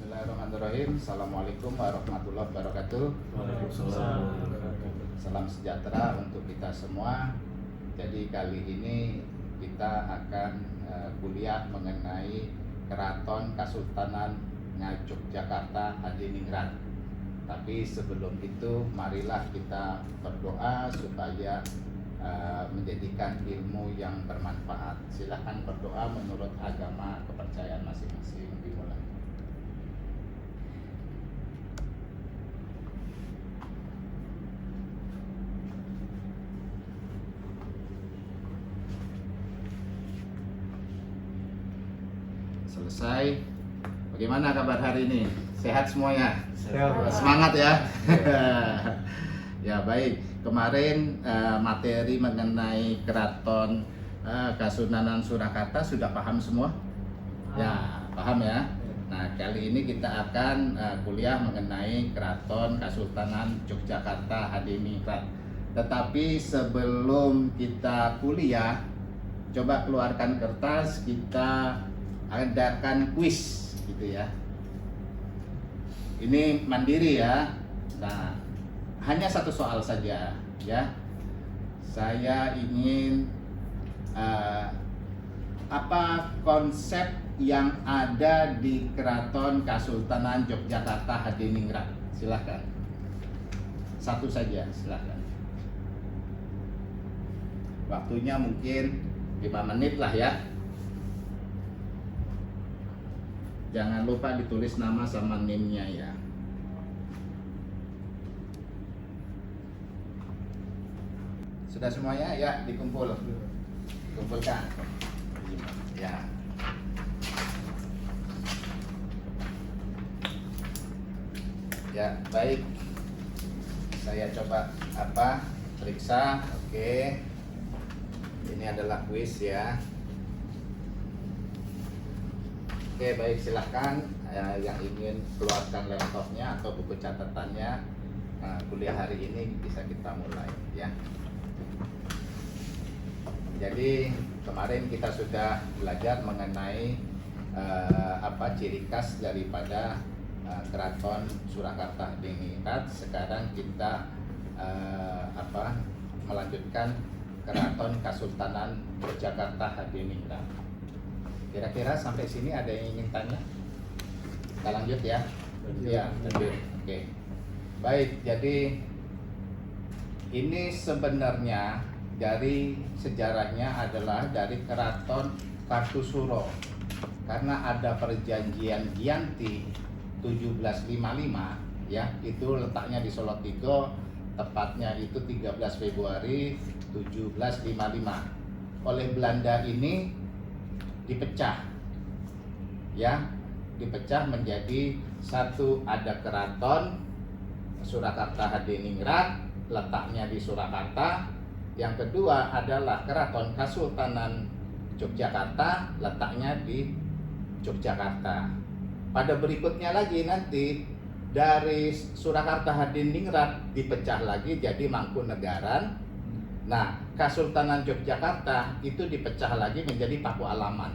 Bismillahirrahmanirrahim. Assalamualaikum warahmatullahi wabarakatuh. Waalaikumsalam. Salam sejahtera untuk kita semua. Jadi kali ini kita akan kuliah mengenai Keraton Kasultanan Yogyakarta Hadiningrat. Tapi sebelum itu marilah kita berdoa supaya menjadikan ilmu yang bermanfaat. Silahkan berdoa menurut agama kepercayaan masing-masing. Dimulai. Selesai. Bagaimana kabar hari ini? Sehat semuanya? Sehat. Semangat ya. Ya baik. Kemarin materi mengenai Keraton Kasunanan Surakarta sudah paham semua? Ya, paham ya. Nah, kali ini kita akan kuliah mengenai Keraton Kasultanan Yogyakarta Hadiningrat. Tetapi sebelum kita kuliah, coba keluarkan kertas, kita adakan kuis gitu ya. Ini mandiri ya. Nah, hanya satu soal saja ya. Saya ingin apa konsep yang ada di Keraton Kasultanan Yogyakarta Hadiningrat? Silahkan. Satu saja, silahkan. Waktunya mungkin 5 menit lah ya. Jangan lupa ditulis nama sama NIM-nya ya. Sudah semuanya ya, dikumpulkan. Ya. Ya, baik. Saya coba periksa. Oke. Ini adalah kuis ya. Oke, baik, silahkan yang ingin keluarkan laptopnya atau buku catatannya. Kuliah hari ini bisa kita mulai ya. Jadi kemarin kita sudah belajar mengenai ciri khas daripada Keraton Surakarta Hadiningrat. Sekarang kita melanjutkan Keraton Kasultanan Yogyakarta Hadiningrat. Kira-kira sampai sini ada yang ingin tanya? Kita lanjut ya. Ya, lanjut. Oke. Baik, jadi ini sebenarnya dari sejarahnya adalah dari Keraton Kartusuro. Karena ada perjanjian Giyanti 1755 ya, itu letaknya di Solotigo, tepatnya itu 13 Februari 1755. Oleh Belanda ini dipecah ya, dipecah menjadi satu, ada Keraton Surakarta Hadiningrat letaknya di Surakarta. Yang kedua adalah Keraton Kasultanan Yogyakarta letaknya di Yogyakarta. Pada berikutnya lagi nanti dari Surakarta Hadiningrat dipecah lagi jadi Mangkunegaran. Nah, Kasultanan Yogyakarta itu dipecah lagi menjadi Pakualaman.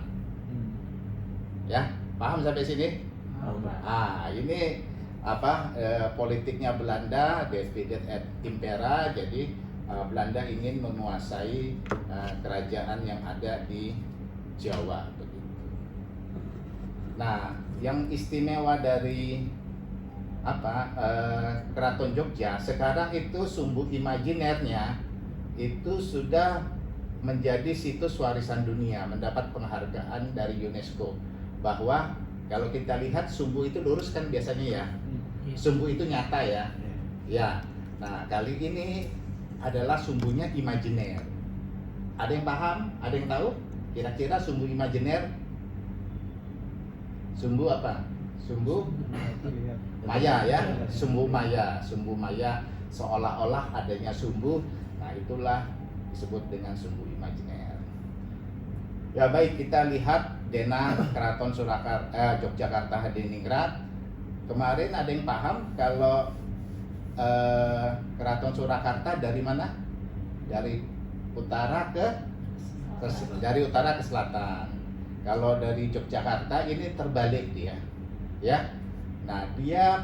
Ya, paham sampai sini? Ini politiknya Belanda, divided et impera. Jadi Belanda ingin menguasai kerajaan yang ada di Jawa begitu. Nah, yang istimewa dari Keraton Jogja sekarang itu sumbu imajinernya itu sudah menjadi situs warisan dunia, mendapat penghargaan dari UNESCO. Bahwa kalau kita lihat sumbu itu lurus kan biasanya ya, sumbu itu nyata ya. Ya, nah kali ini adalah sumbunya imajiner. Ada yang paham? Ada yang tahu? Kira-kira sumbu imajiner? Sumbu apa? Sumbu maya ya, sumbu maya. Sumbu maya seolah-olah adanya sumbu. Nah, itulah disebut dengan sumbu imajiner. Ya baik, kita lihat denah Keraton Yogyakarta Hadiningrat. Kemarin ada yang paham kalau Keraton Surakarta dari mana? Dari utara dari utara ke selatan. Kalau dari Yogyakarta ini terbalik dia, ya. Nah, dia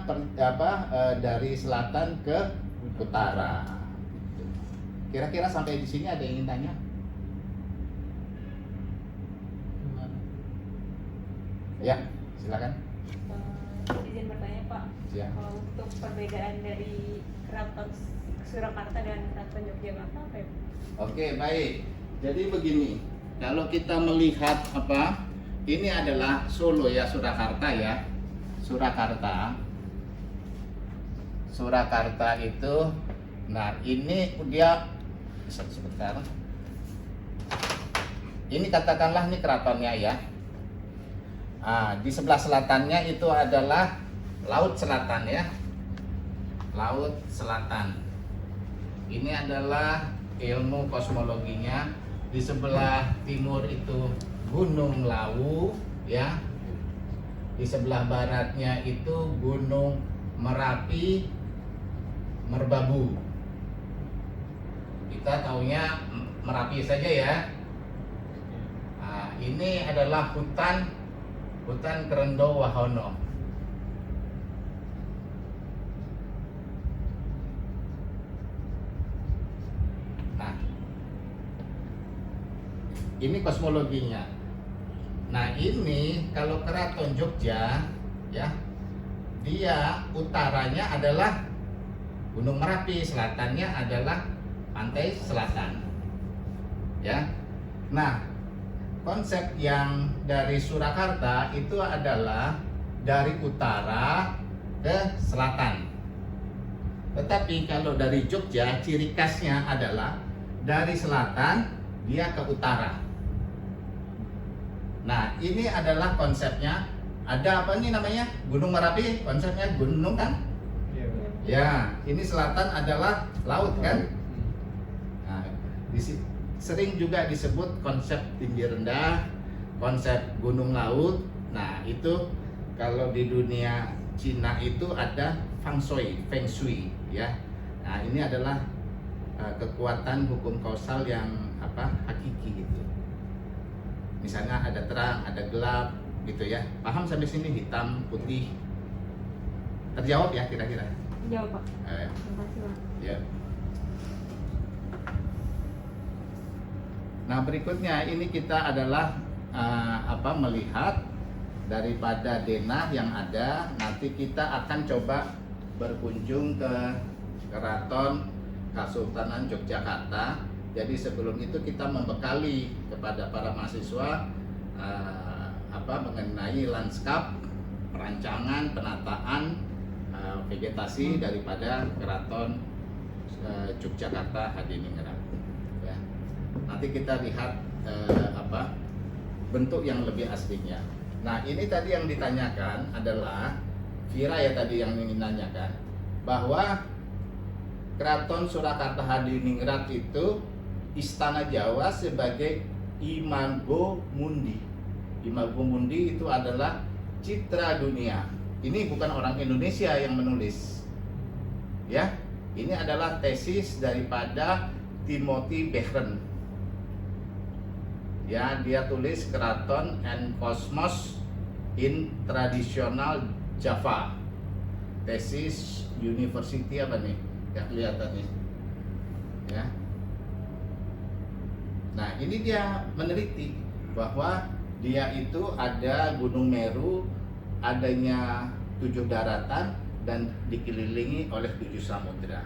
dari selatan ke utara. Gitu. Kira-kira sampai di sini ada yang ingin tanya? Ya, silakan. Izin bertanya Pak, Ya. kalau untuk perbedaan dari Keraton Surakarta dan Keraton Yogyakarta apa ya? Oke, baik. Jadi begini, kalau kita melihat ini adalah Solo ya, Surakarta ya. Surakarta itu, nah ini dia sebentar. Ini katakanlah ini keratonnya ya. Di sebelah selatannya itu adalah Laut Selatan ya. Laut Selatan. Ini adalah ilmu kosmologinya. Di sebelah timur itu Gunung Lawu ya. Di sebelah baratnya itu Gunung Merapi Merbabu. Kita taunya Merapi saja ya. Ini adalah hutan Kerendo Wahono. Nah, ini kosmologinya. Nah, ini kalau Keraton Jogja ya, dia utaranya adalah Gunung Merapi, selatannya adalah pantai selatan. Ya. Nah, konsep yang dari Surakarta itu adalah dari utara ke selatan. Tetapi kalau dari Jogja, ciri khasnya adalah dari selatan dia ke utara. Nah, ini adalah konsepnya. Ada apa nih namanya? Gunung Merapi, konsepnya gunung kan? Ya, ini selatan adalah laut kan? Nah, sering juga disebut konsep tinggi rendah, konsep gunung laut. Nah, itu kalau di dunia Cina itu ada Feng Shui ya. Nah, ini adalah kekuatan hukum kausal yang hakiki gitu. Misalnya ada terang, ada gelap gitu ya. Paham sampai sini, hitam, putih? Terjawab ya kira-kira? Jawab Pak. Terima kasih Pak. Ya. Nah, berikutnya ini kita adalah melihat daripada denah yang ada. Nanti kita akan coba berkunjung ke Keraton Kasultanan Yogyakarta. Jadi sebelum itu kita membekali kepada para mahasiswa mengenai lanskap, perancangan, penataan, vegetasi daripada Keraton Yogyakarta Hadiningrat. Ya. Nanti kita lihat bentuk yang lebih aslinya. Nah, ini tadi yang ditanyakan adalah Vira ya, tadi yang ingin nanyakan bahwa Keraton Surakarta Hadiningrat itu istana Jawa sebagai imago mundi. Imago mundi itu adalah citra dunia. Ini bukan orang Indonesia yang menulis. Ya, ini adalah tesis daripada Timothy Behren. Ya, dia tulis Keraton and Cosmos in Traditional Java. Tesis University apa nih? Ya, kelihatan nih. Ya. Nah, ini dia meneliti bahwa dia itu ada Gunung Meru, adanya 7 daratan dan dikelilingi oleh 7 samudra.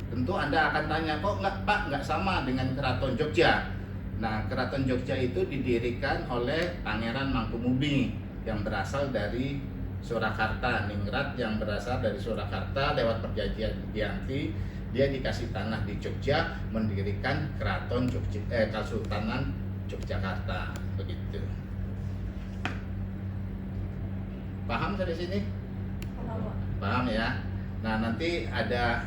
Tentu Anda akan tanya, kok nggak sama dengan Keraton Jogja? Nah, Keraton Jogja itu didirikan oleh Pangeran Mangkubumi yang berasal dari Surakarta, Ningrat yang berasal dari Surakarta lewat perjanjian Giyanti. Dia dikasih tanah di Jogja, mendirikan Keraton Kasultanan Yogyakarta, begitu. Paham sampai sini? Paham ya. Nah, nanti ada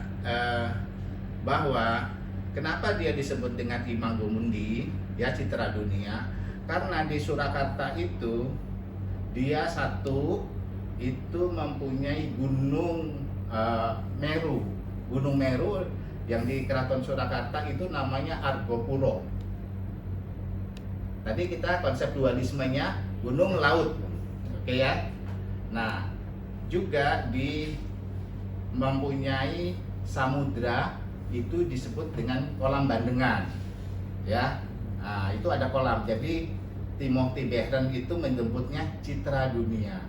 bahwa kenapa dia disebut dengan Imago Mundi, ya, citra dunia, karena di Surakarta itu dia satu itu mempunyai gunung Meru. Gunung Meru yang di Keraton Surakarta itu namanya Argopuro. Tadi kita konsep dualismenya gunung laut, oke ya. Nah, juga mempunyai samudra itu disebut dengan kolam bandengan, ya. Nah, itu ada kolam. Jadi Timothy Behran itu menyebutnya citra dunia.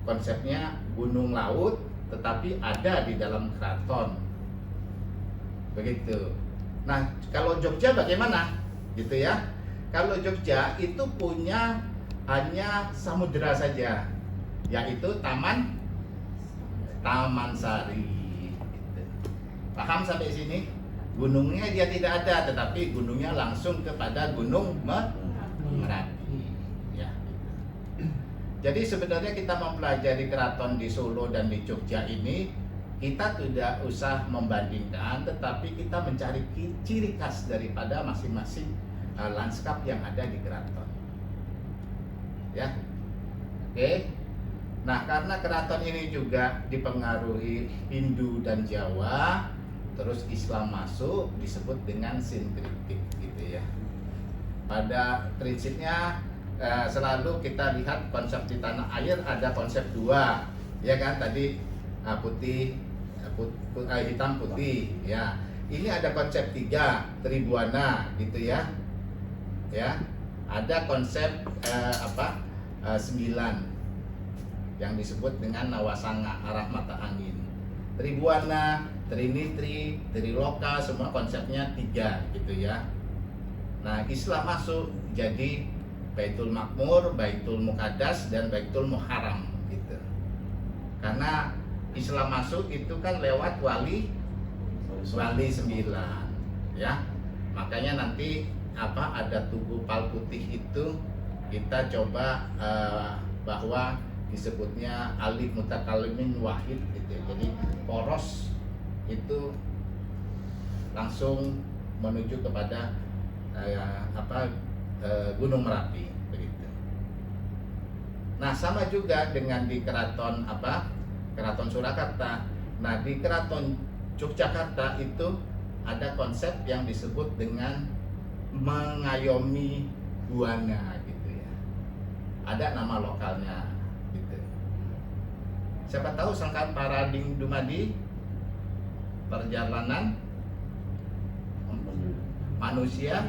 Konsepnya gunung laut, tetapi ada di dalam keraton. Begitu. Nah, kalau Jogja bagaimana? Gitu ya. Kalau Jogja itu punya hanya samudera saja, yaitu Taman Sari. Gitu. Paham sampai sini? Gunungnya dia tidak ada, tetapi gunungnya langsung kepada Gunung Merapi. Ya. Jadi sebenarnya kita mempelajari keraton di Solo dan di Jogja ini, kita tidak usah membandingkan, tetapi kita mencari ciri khas daripada masing-masing lanskap yang ada di keraton. Ya, oke. Nah, karena keraton ini juga dipengaruhi Hindu dan Jawa, terus Islam masuk, disebut dengan sinkritik, gitu ya. Pada prinsipnya selalu kita lihat konsep di tanah air ada konsep dua, ya kan? Tadi hitam putih, ya. Ini ada konsep tiga, Tribuana, gitu ya. Ya, ada konsep 9 yang disebut dengan Nawasanga, arah mata angin. Tribuana, Trinitri, Triloka, semua konsepnya 3, gitu ya. Nah, Islam masuk jadi Baitul Makmur, Baitul Muqaddas, dan Baitul Muharram, gitu. Karena Islam masuk itu kan lewat wali 9, ya. Makanya nanti ada tugu pal putih itu kita coba bahwa disebutnya alif mutakallimin wahid, gitu. Jadi poros itu langsung menuju kepada Gunung Merapi, begitu. Nah, sama juga dengan di keraton Keraton Surakarta. Nah, di Keraton Yogyakarta itu ada konsep yang disebut dengan mengayomi buana, gitu ya. Ada nama lokalnya, gitu. Siapa tahu sangkan Parading Dumadi, perjalanan manusia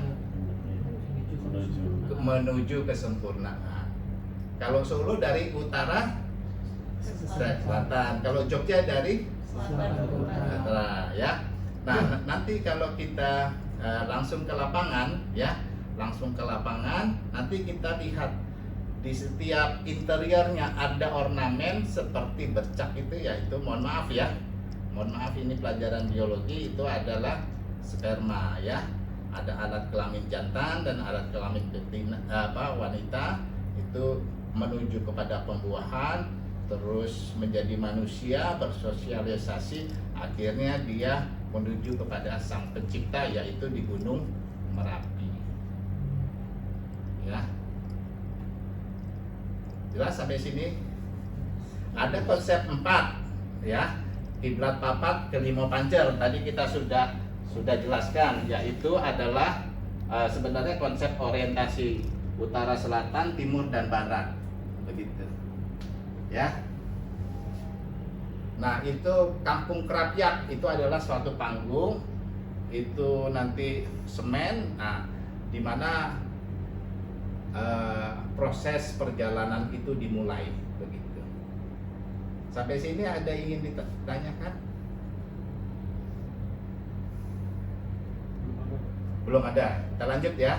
menuju kesempurnaan. Kalau Solo dari utara selatan, kalau Jogja dari utara, ya. Nah, nanti kalau kita langsung ke lapangan, ya, nanti kita lihat di setiap interiornya ada ornamen seperti bercak itu, yaitu mohon maaf ini pelajaran biologi, itu adalah sperma, ya. Ada alat kelamin jantan dan alat kelamin betina, wanita, itu menuju kepada pembuahan, terus menjadi manusia, bersosialisasi, akhirnya dia menuju kepada sang pencipta, yaitu di Gunung Merapi, ya. Jelas sampai sini? Ada konsep 4, ya, kiblat papat kelima pancer, tadi kita sudah jelaskan, yaitu adalah sebenarnya konsep orientasi utara, selatan, timur, dan barat, begitu, ya. Nah, itu Kampung Krapyak itu adalah suatu panggung, itu nanti semen, di mana proses perjalanan itu dimulai, begitu. Sampai sini ada ingin ditanyakan? Belum ada. Kita lanjut ya.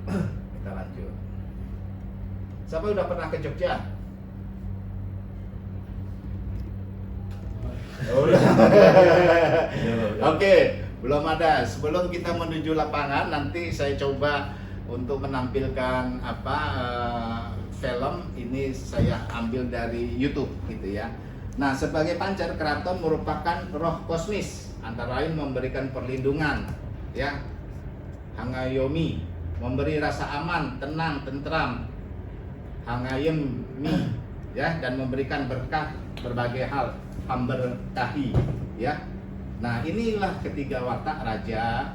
Kita lanjut. Siapa udah pernah ke Jogja? Oke, belum ada. Sebelum kita menuju lapangan, nanti saya coba untuk menampilkan film ini saya ambil dari YouTube, gitu ya. Nah, sebagai pancer, keraton merupakan roh kosmis, antara lain memberikan perlindungan, ya, hangayomi, memberi rasa aman, tenang, tentram, hangayemi, ya, dan memberikan berkah berbagai hal, hamberkahi, ya. Nah, inilah ketiga watak raja.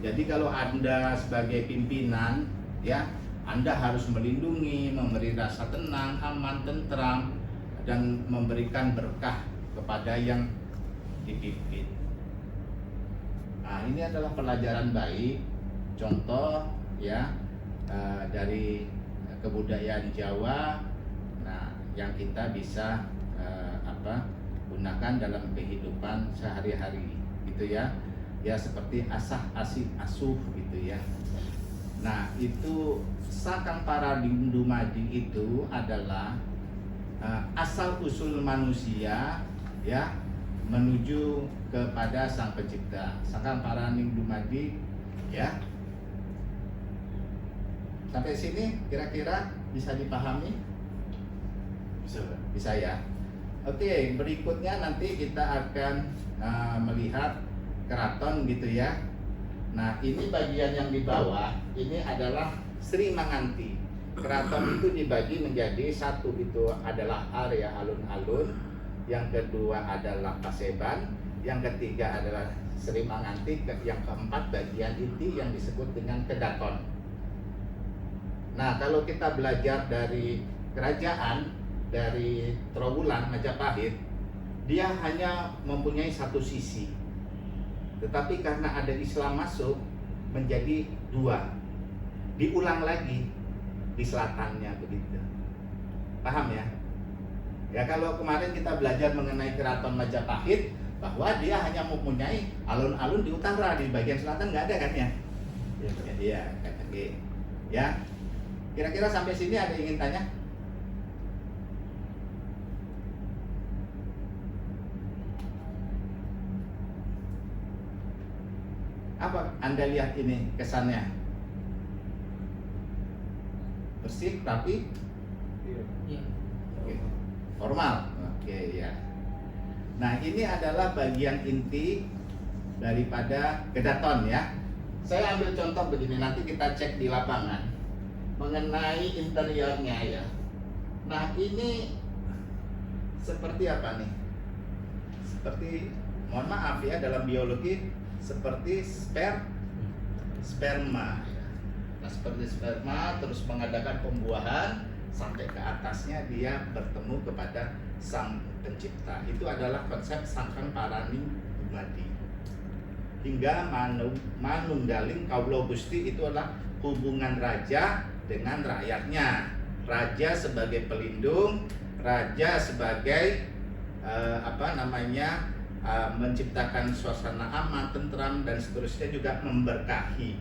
Jadi kalau Anda sebagai pimpinan, ya, Anda harus melindungi, memberi rasa tenang, aman, tentram, dan memberikan berkah kepada yang dipimpin. Nah, ini adalah pelajaran baik, contoh ya dari kebudayaan Jawa. Nah, yang kita bisa gunakan dalam kehidupan sehari-hari, gitu ya. Ya seperti asah, asih, asuh, gitu ya. Nah, itu Sangkang Parading Dumadi itu adalah asal usul manusia ya menuju kepada Sang Pencipta. Sangkang Parading Dumadi ya. Sampai sini kira-kira bisa dipahami? Bisa, Pak. Bisa ya. Oke, berikutnya nanti kita akan melihat keraton gitu ya. Nah, ini bagian yang di bawah ini adalah Sri Manganti. Keraton itu dibagi menjadi satu itu adalah area alun-alun, yang kedua adalah Paseban, yang ketiga adalah Sri Manganti, yang keempat bagian inti yang disebut dengan Kedaton. Nah, kalau kita belajar dari kerajaan dari Trowulan Majapahit, dia hanya mempunyai satu sisi. Tetapi karena ada Islam masuk menjadi dua. Diulang lagi di selatannya begitu. Paham ya? Ya, kalau kemarin kita belajar mengenai Keraton Majapahit bahwa dia hanya mempunyai alun-alun di utara, di bagian selatan nggak ada kan ya? Iya, oke. Ya. Kira-kira sampai sini ada yang ingin tanya? Apa Anda lihat ini kesannya? Bersih, rapi? Iya. Oke. Formal. Oke, ya. Nah, ini adalah bagian inti daripada Kedaton ya. Saya ambil contoh begini, nanti kita cek di lapangan mengenai interiornya ya. Nah, ini seperti apa nih? Seperti, mohon maaf ya, dalam biologi seperti sperma ya. Nah, seperti sperma terus mengadakan pembuahan sampai ke atasnya dia bertemu kepada Sang Pencipta. Itu adalah konsep Sangkang Parading Dumadi. Hingga manunggaling Kawula Gusti itu adalah hubungan raja dengan rakyatnya. Raja sebagai pelindung, raja sebagai menciptakan suasana aman, tentram dan seterusnya, juga memberkahi.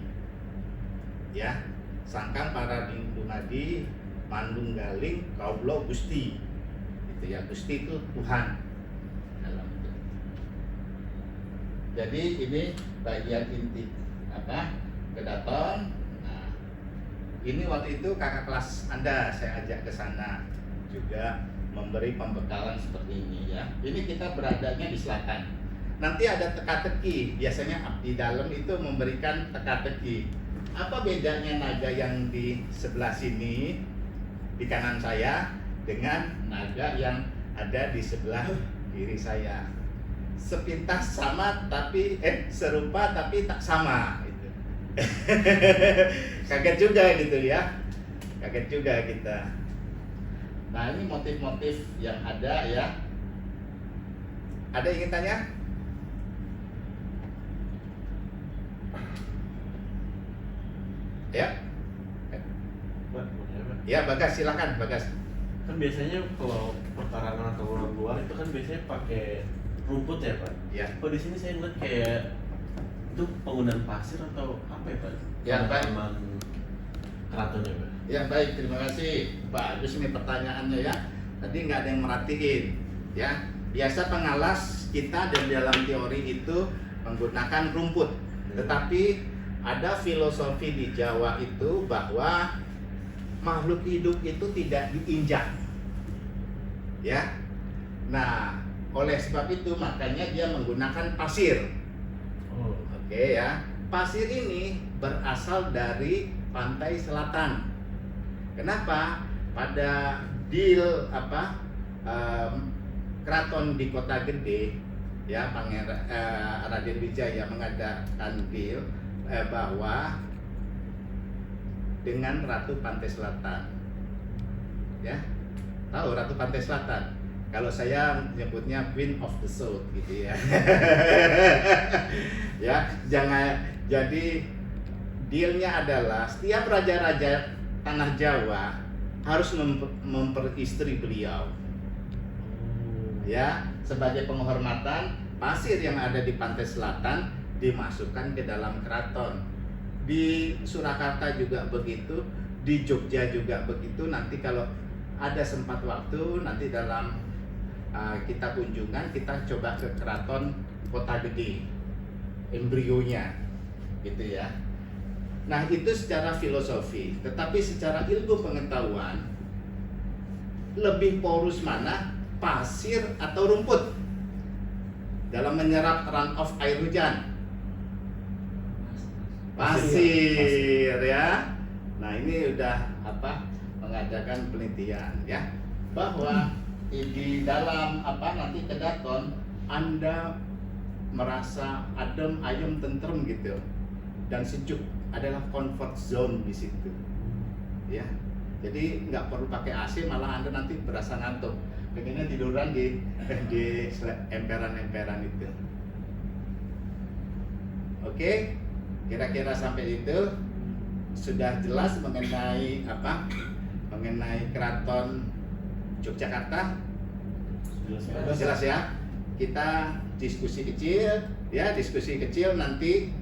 Ya, Sangkang Parading Dumadi manunggaling Kawula Gusti. Itu ya, Gusti itu Tuhan dalam itu. Jadi ini bagian inti Kedaton. Nah, ini waktu itu kakak kelas Anda saya ajak ke sana juga memberi pembekalan seperti ini ya. Ini kita beradanya di selatan. Nanti ada teka-teki, biasanya di dalam itu memberikan teka-teki. Apa bedanya naga yang di sebelah sini di kanan saya dengan naga yang ada di sebelah kiri saya? Sepintas sama tapi serupa tapi tak sama gitu. Kaget juga gitu ya. Kaget juga kita. Nah, ini motif-motif yang ada ya. Ada yang ingin tanya? Ya. Pak, mau nanya, Pak. Ya, Bagas, silakan Bagas. Kan biasanya kalau perkarangan atau luar itu kan biasanya pakai rumput ya, Pak. Ya. Kok di sini saya ngeliat kayak itu penggunaan pasir atau apa ya, Pak? Ya, Pak. Tanaman keratonnya, Pak. Ya, baik, terima kasih. Bagus ini pertanyaannya ya. Tadi nggak ada yang merhatiin ya. Biasa pengalas kita dan dalam teori itu menggunakan rumput. Tetapi ada filosofi di Jawa itu bahwa makhluk hidup itu tidak diinjak. Ya. Nah, oleh sebab itu makanya dia menggunakan pasir. Oh. Oke ya. Pasir ini berasal dari pantai selatan. Kenapa? Pada deal keraton di Kota Gede ya, Raden Wijaya mengadakan deal bahwa dengan Ratu Pantai Selatan. Ya. Tahu Ratu Pantai Selatan? Kalau saya nyebutnya Queen of the South gitu ya. Ya, jangan, jadi dealnya adalah setiap raja-raja tanah Jawa harus memperistri beliau. Ya, sebagai penghormatan, pasir yang ada di pantai selatan dimasukkan ke dalam keraton. Di Surakarta juga begitu, di Jogja juga begitu. Nanti kalau ada sempat waktu, nanti dalam kita kunjungan, kita coba ke keraton Kota Gede, embrionya gitu ya. Nah, itu secara filosofi, tetapi secara ilmu pengetahuan lebih porus mana, pasir atau rumput dalam menyerap runoff air hujan? Pasir ya. Nah, ini udah mengadakan penelitian ya, bahwa di dalam nanti kedaton Anda merasa adem, ayem, tentrem gitu dan sejuk, adalah comfort zone di situ ya. Jadi nggak perlu pakai AC, malah Anda nanti berasa ngantuk, pengennya tiduran di emperan-emperan itu. Oke, kira-kira sampai itu sudah jelas mengenai mengenai keraton Yogyakarta. Jelas ya. Kita diskusi kecil nanti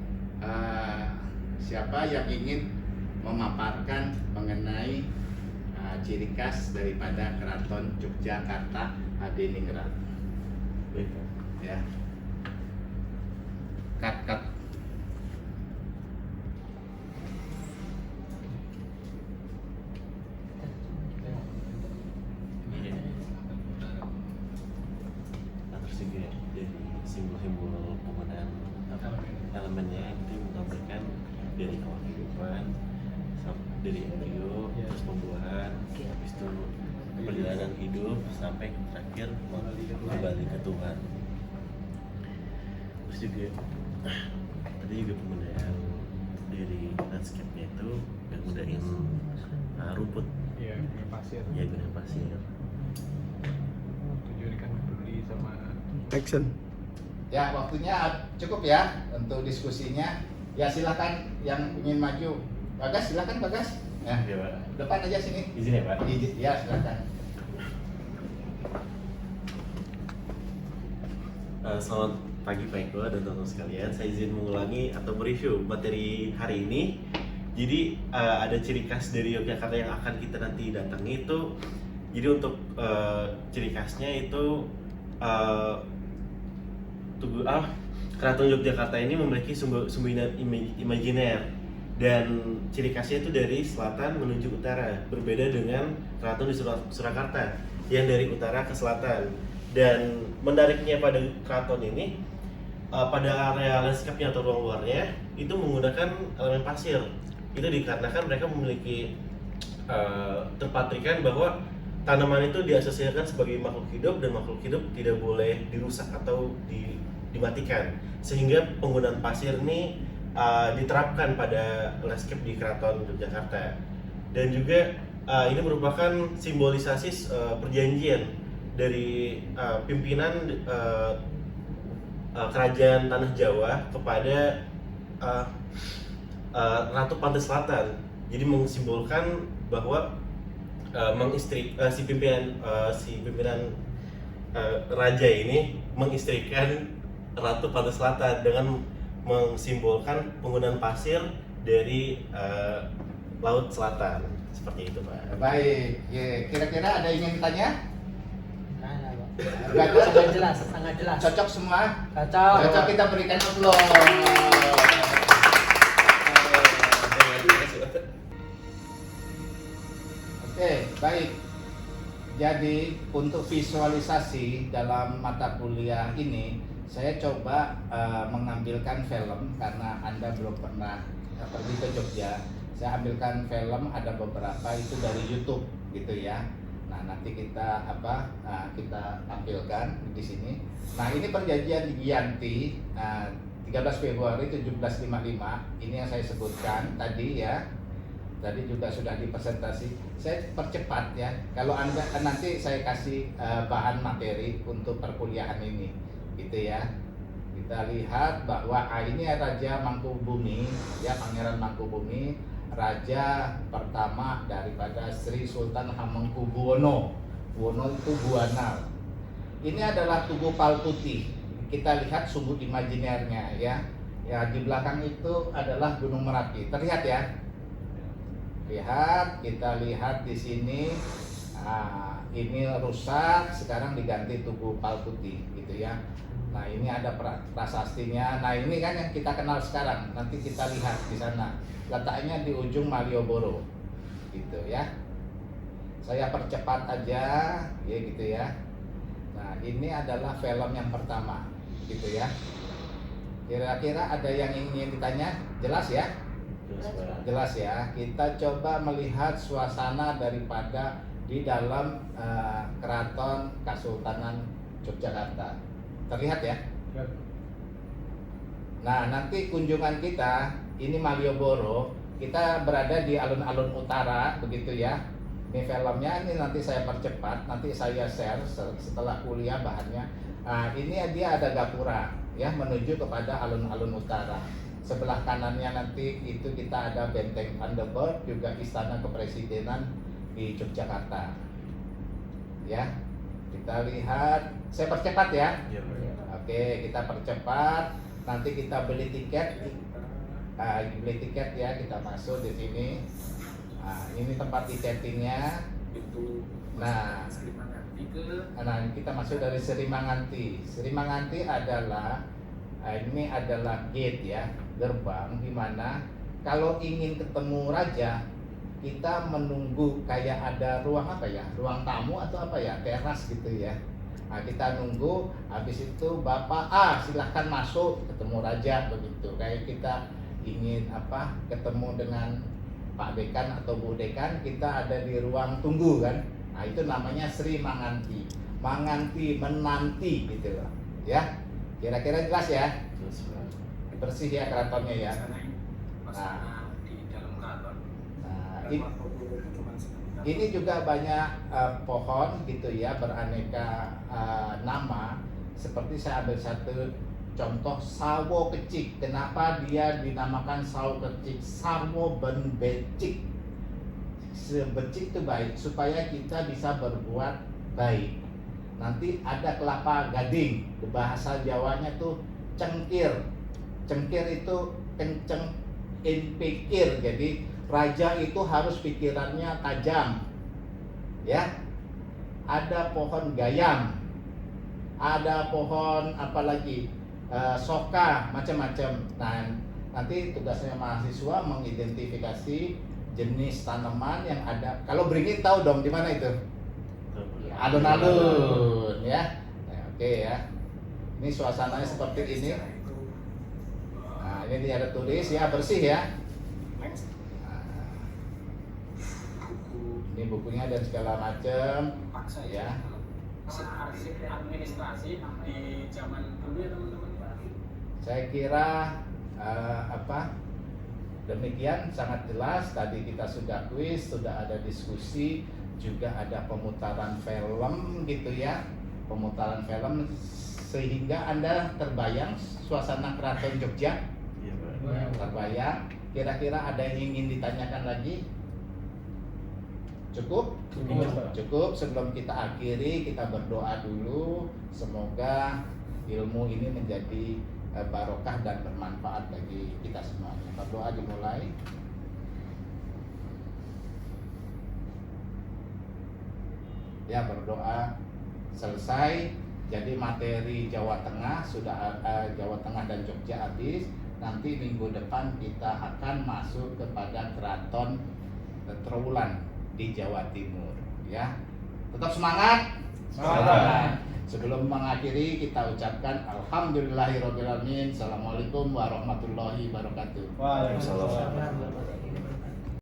siapa yang ingin memaparkan mengenai ciri khas daripada keraton Yogyakarta Hadiningrat. Ya. Cut. Simbol-simbol penggunaan elemennya itu menggambarkan dari awal kehidupan, dari embrio, terus pembuahan, habis itu perjalanan hidup sampai terakhir kembali ke Tuhan. Terus juga tadi juga penggunaan dari landscape-nya itu menggunakan rumput, ya pasir. Ya, guna pasir. Tujuan kan peduli sama Action. Ya, waktunya cukup ya untuk diskusinya. Ya, silakan yang ingin maju. Bagas, silakan Bagas. Ya, Ya, Pak. depan aja sini. Izin ya, Pak. Ya, silakan. Selamat pagi Pak Eko dan teman-teman sekalian. Saya izin mengulangi atau mereview materi hari ini. Jadi ada ciri khas dari Yogyakarta yang akan kita nanti datangi itu. Jadi untuk ciri khasnya itu Keraton Yogyakarta ini memiliki sumber imajiner, dan ciri khasnya itu dari selatan menuju utara, berbeda dengan keraton di Surakarta yang dari utara ke selatan. Dan menariknya pada keraton ini, pada area landscape-nya atau ruang luarnya itu menggunakan elemen pasir. Itu dikarenakan mereka memiliki terpatrikan bahwa tanaman itu diasosiasikan sebagai makhluk hidup, dan makhluk hidup tidak boleh dirusak atau dimatikan, sehingga penggunaan pasir ini diterapkan pada landscape di Keraton Yogyakarta. Dan juga ini merupakan simbolisasi perjanjian dari pimpinan kerajaan tanah Jawa kepada Ratu Pantai Selatan. Jadi mensimbolkan bahwa si pimpinan raja ini mengistrikan Ratu Pantai Selatan dengan mensimbolkan penggunaan pasir dari Laut Selatan. Seperti itu, Pak. Baik, ya, kira-kira ada yang ingin tanya? Sangat jelas. Cocok semua? Cocok. Kita berikan applause. Oke, baik. Jadi untuk visualisasi dalam mata kuliah ini, saya coba mengambilkan film karena Anda belum pernah pergi ke Jogja. Saya ambilkan film, ada beberapa itu dari YouTube gitu ya. Nah, nanti kita kita tampilkan di sini. Nah, ini perjanjian di Giyanti 13 Februari 1755. Ini yang saya sebutkan tadi ya. Tadi juga sudah dipresentasi. Saya percepat ya. Kalau Anda nanti saya kasih bahan materi untuk perkuliahan ini, gitu ya. Kita lihat bahwa ini Raja Mangkubumi, ya Pangeran Mangkubumi, raja pertama daripada Sri Sultan Hamengkubuwono. Wono itu Buana. Ini adalah Tugu Palputih. Kita lihat sumbu imajinernya ya. Ya di belakang itu adalah Gunung Merapi. Terlihat ya? Lihat, kita lihat di sini. Ini rusak, sekarang diganti Tugu Palputih gitu ya. Nah ini ada prasastinya. Nah ini kan yang kita kenal sekarang. Nanti kita lihat di sana. Letaknya di ujung Malioboro, gitu ya. Saya percepat aja, ya gitu ya. Nah ini adalah film yang pertama, gitu ya. Kira-kira ada yang ingin ditanya? Jelas ya? Jelas ya. Kita coba melihat suasana daripada di dalam Keraton Kasultanan Yogyakarta. Terlihat ya? Nah, nanti kunjungan kita ini Malioboro, kita berada di alun-alun utara, begitu ya. Ini filmnya, ini nanti saya percepat, nanti saya share setelah kuliah bahannya. Nah, ini dia ada gapura, ya menuju kepada alun-alun utara. Sebelah kanannya nanti itu kita ada Benteng Vandenberg, juga Istana Kepresidenan di Yogyakarta. Ya, kita lihat. Saya percepat ya. Oke, kita percepat. Nanti kita beli tiket. Beli tiket ya, kita masuk di sini. Ini tempat tiketingnya. Nah, kita masuk dari Serimanganti. Serimanganti adalah ini adalah gate ya, gerbang di mana kalau ingin ketemu raja kita menunggu kayak ada ruang apa ya, ruang tamu atau apa ya, teras gitu ya. Nah, kita nunggu, habis itu Bapak silahkan masuk ketemu raja begitu. Kayak kita ingin apa, ketemu dengan Pak Dekan atau Bu Dekan, kita ada di ruang tunggu kan. Nah, itu namanya Sri Manganti. Manganti menanti gitu loh. Ya. Kira-kira jelas ya? Bersih ya keratonnya ya. Nah, ini juga banyak pohon gitu ya, beraneka nama. Seperti saya ambil satu contoh, sawo kecik. Kenapa dia dinamakan sawo kecik? Sawo becik. Sebecik itu baik supaya kita bisa berbuat baik. Nanti ada kelapa gading, bahasa Jawanya tuh cengkir. Cengkir itu kenceng pikir. Jadi raja itu harus pikirannya tajam. Ya. Ada pohon gayam. Ada pohon apalagi soka, macam-macam. Nah, nanti tugasnya mahasiswa mengidentifikasi jenis tanaman yang ada. Kalau beringin tahu dong di mana itu? Alun-alun ya. Nah, oke ya. Ini suasananya seperti ini. Nah, ini dia ada tulis ya, bersih ya. Nah, ini bukunya dan segala macam ya. Arsip administrasi di zaman dulu ya teman-teman. Saya kira demikian sangat jelas. Tadi kita sudah kuis, sudah ada diskusi, juga ada pemutaran film gitu ya, pemutaran film sehingga Anda terbayang suasana Keraton Jogja. Terbayang. Kira-kira ada yang ingin ditanyakan lagi? Cukup? Cukup. Sebelum kita akhiri, kita berdoa dulu. Semoga ilmu ini menjadi barokah dan bermanfaat bagi kita semua. Berdoa dimulai. Ya, berdoa selesai. Jadi materi Jawa Tengah sudah Jawa Tengah dan Jogja habis. Nanti minggu depan kita akan masuk kepada Keraton Trowulan di Jawa Timur ya. Tetap semangat. Semangat. Sebelum mengakhiri kita ucapkan alhamdulillahirabbil alamin. Assalamualaikum warahmatullahi wabarakatuh. Waalaikumsalam.